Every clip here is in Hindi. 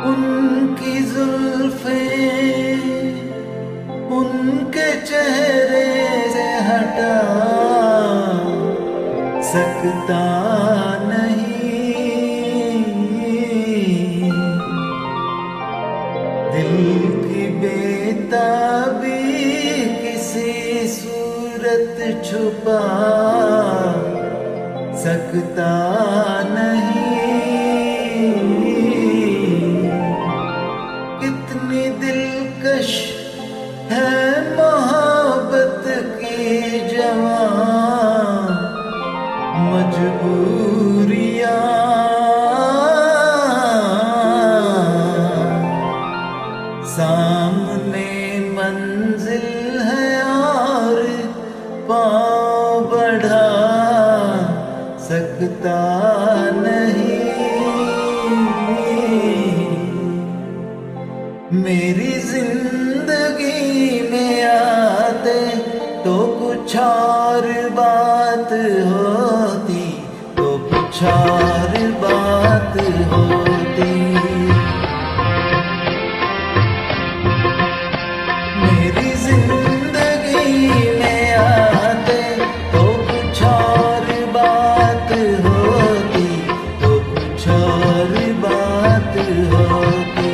उनकी जुल्फें उनके चेहरे से हटा सकता नहीं। दिल की बेताबी किसी सूरत छुपा सकता नहीं। कितनी दिलकश है मोहब्बत की जवां मजबूरियां। सामने मंजिल है और पाँव बढ़ा सकता नहीं। मेरी जिंदगी में आते तो कुछ और बात होती, तो कुछ और बात होती। मेरी जिंदगी में आते तो कुछ और बात होती, तो कुछ और बात होती।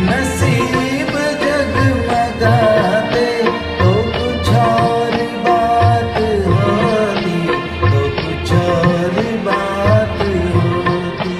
नसीब जगमगाते तो कुछ और बात होती, तो कुछ और बात होती।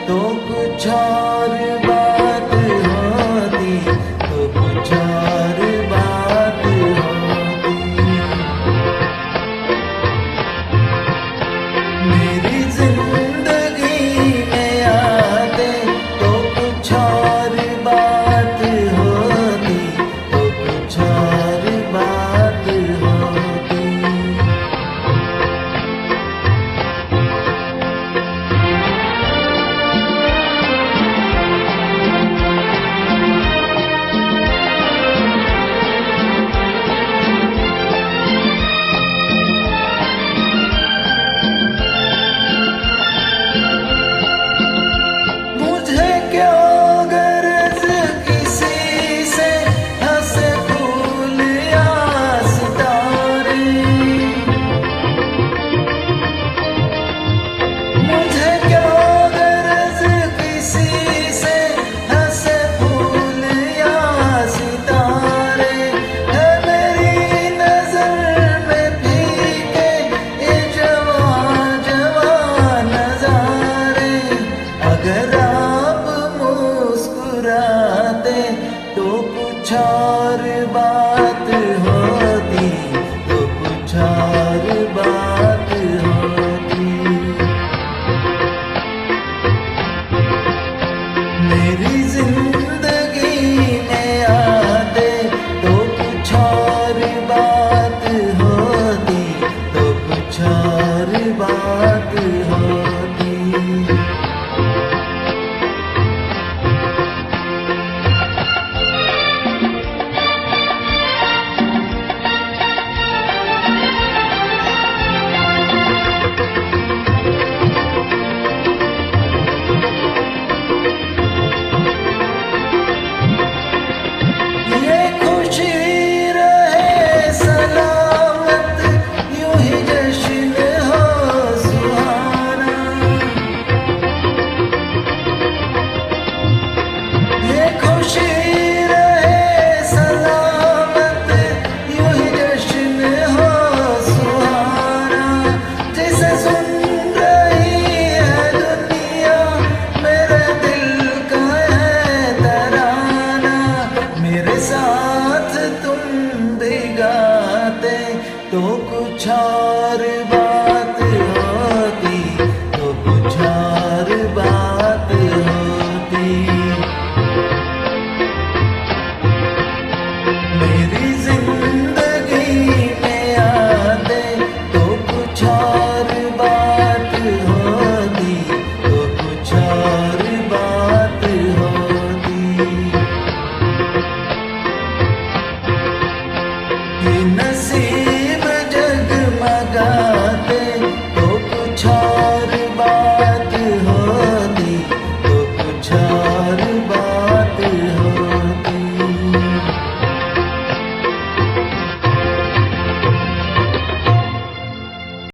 तो कुछ और बात होती, तो कुछ और बात होती। मेरी जिंदगी में आते तो कुछ और बात होती, तो कुछ और बात होती। अगर आप मुस्कुराते तो कुछ और बात हो।